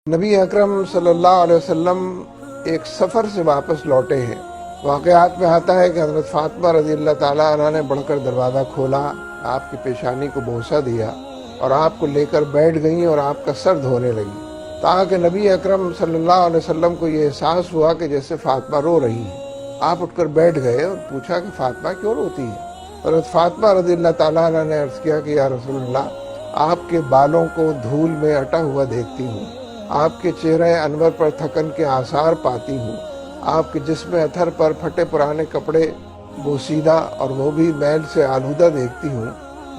نبی اکرم صلی اللہ علیہ وسلم ایک سفر سے واپس لوٹے ہیں۔ واقعات میں آتا ہے کہ حضرت فاطمہ رضی اللہ تعالیٰ عنہ نے بڑھ کر دروازہ کھولا، آپ کی پیشانی کو بوسہ دیا اور آپ کو لے کر بیٹھ گئیں اور آپ کا سر دھونے لگی، تاکہ نبی اکرم صلی اللہ علیہ وسلم کو یہ احساس ہوا کہ جیسے فاطمہ رو رہی ہیں۔ آپ اٹھ کر بیٹھ گئے اور پوچھا کہ فاطمہ کیوں روتی ہے؟ حضرت فاطمہ رضی اللہ تعالیٰ عنہ نے عرض کیا کہ یا رسول اللہ، آپ کے بالوں کو دھول میں اٹا ہوا دیکھتی ہوں، آپ کے چہرے انور پر تھکن کے آثار پاتی ہوں، آپ کے جسم اتھر پر پھٹے پرانے کپڑے بوسیدہ اور وہ بھی میل سے آلودہ دیکھتی ہوں۔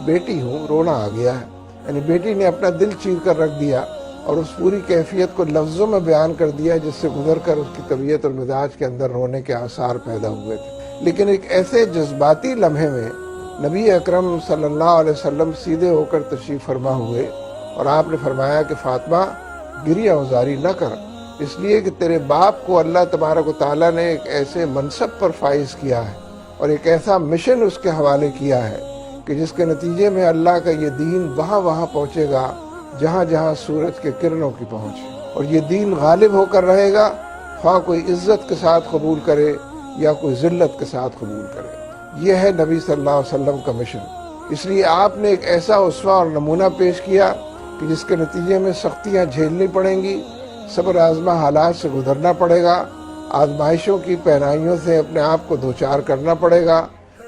بیٹی ہوں، رونا آ گیا ہے۔ یعنی بیٹی نے اپنا دل چیر کر رکھ دیا اور اس پوری کیفیت کو لفظوں میں بیان کر دیا جس سے گزر کر اس کی طبیعت اور مزاج کے اندر رونے کے آثار پیدا ہوئے تھے۔ لیکن ایک ایسے جذباتی لمحے میں نبی اکرم صلی اللہ علیہ وسلم سیدھے ہو کر تشریف فرما ہوئے اور آپ نے فرمایا کہ فاطمہ، گریہ وزاری نہ کر، اس لیے کہ تیرے باپ کو اللہ تبارک و تعالیٰ نے ایک ایسے منصب پر فائز کیا ہے اور ایک ایسا مشن اس کے حوالے کیا ہے کہ جس کے نتیجے میں اللہ کا یہ دین وہاں پہنچے گا جہاں جہاں سورج کے کرنوں کی پہنچ ہے، اور یہ دین غالب ہو کر رہے گا، خواہ کوئی عزت کے ساتھ قبول کرے یا کوئی ذلت کے ساتھ قبول کرے۔ یہ ہے نبی صلی اللہ علیہ وسلم کا مشن۔ اس لیے آپ نے ایک ایسا اسوہ اور نمونہ پیش کیا کہ جس کے نتیجے میں سختیاں جھیلنی پڑیں گی، صبر آزما حالات سے گزرنا پڑے گا، آزمائشوں کی پہنائیوں سے اپنے آپ کو دوچار کرنا پڑے گا،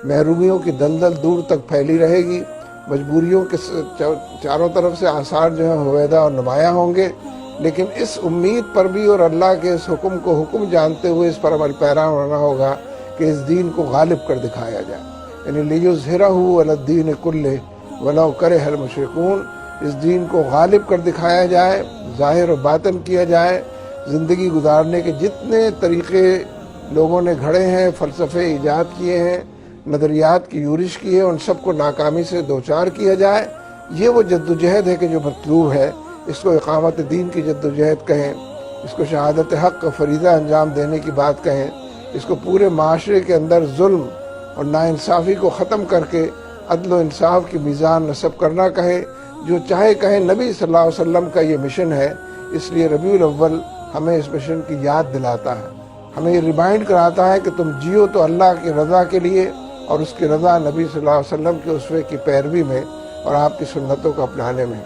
محرومیوں کی دلدل دور تک پھیلی رہے گی، مجبوریوں کے چاروں طرف سے آثار جو ہیں ہویدہ اور نمایاں ہوں گے، لیکن اس امید پر بھی اور اللہ کے اس حکم کو حکم جانتے ہوئے اس پر عمل پیرا ہونا ہوگا کہ اس دین کو غالب کر دکھایا جائے۔ یعنی لِیُظْہِرَہُ عَلَى الدِّینِ کُلِّهِ وَلَوْ کَرِہَ الْمُشْرِکُونَ، اس دین کو غالب کر دکھایا جائے، ظاہر و باطن کیا جائے۔ زندگی گزارنے کے جتنے طریقے لوگوں نے گھڑے ہیں، فلسفے ایجاد کیے ہیں، نظریات کی یورش کی ہے، ان سب کو ناکامی سے دوچار کیا جائے۔ یہ وہ جدوجہد ہے کہ جو مطلوب ہے۔ اس کو اقامت دین کی جدوجہد کہیں، اس کو شہادت حق کا فریضہ انجام دینے کی بات کہیں، اس کو پورے معاشرے کے اندر ظلم اور ناانصافی کو ختم کر کے عدل و انصاف کی میزان نصب کرنا کہے۔ جو چاہے کہیں، نبی صلی اللہ علیہ وسلم کا یہ مشن ہے۔ اس لیے ربیع الاول ہمیں اس مشن کی یاد دلاتا ہے، ہمیں یہ ریمائنڈ کراتا ہے کہ تم جیو تو اللہ کی رضا کے لیے اور اس کی رضا نبی صلی اللہ علیہ وسلم کے اسوے کی پیروی میں اور آپ کی سنتوں کو اپنانے میں۔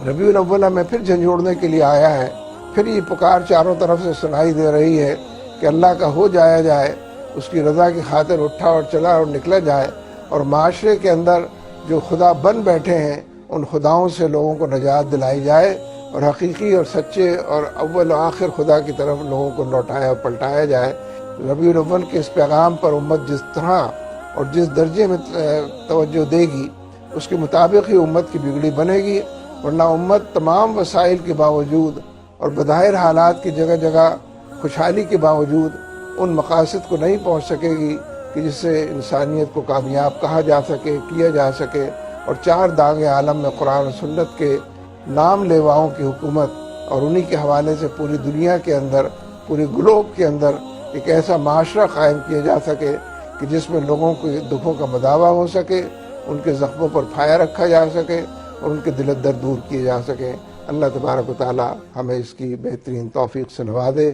ربیع الاول ہمیں پھر جھنجھوڑنے کے لیے آیا ہے، پھر یہ پکار چاروں طرف سے سنائی دے رہی ہے کہ اللہ کا ہو جایا جائے، اس کی رضا کی خاطر اٹھا اور چلا اور نکلا جائے، اور معاشرے کے اندر جو خدا بن بیٹھے ہیں ان خداؤں سے لوگوں کو نجات دلائی جائے اور حقیقی اور سچے اور اول و آخر خدا کی طرف لوگوں کو لوٹایا اور پلٹایا جائے۔ ربیع الاول کے اس پیغام پر امت جس طرح اور جس درجے میں توجہ دے گی، اس کے مطابق ہی امت کی بگڑی بنے گی، ورنہ امت تمام وسائل کے باوجود اور بظاہر حالات کی جگہ جگہ خوشحالی کے باوجود ان مقاصد کو نہیں پہنچ سکے گی کہ جس سے انسانیت کو کامیاب کہا جا سکے، کیا جا سکے، اور چار داغ عالم میں قرآن و سنت کے نام لیواؤں کی حکومت اور انہی کے حوالے سے پوری دنیا کے اندر، پوری گلوب کے اندر ایک ایسا معاشرہ قائم کیا جا سکے کہ جس میں لوگوں کے دکھوں کا مداوع ہو سکے، ان کے زخموں پر پھایا رکھا جا سکے اور ان کے دل درد دور کیے جا سکیں۔ اللہ تبارک و تعالی ہمیں اس کی بہترین توفیق سے نوازے۔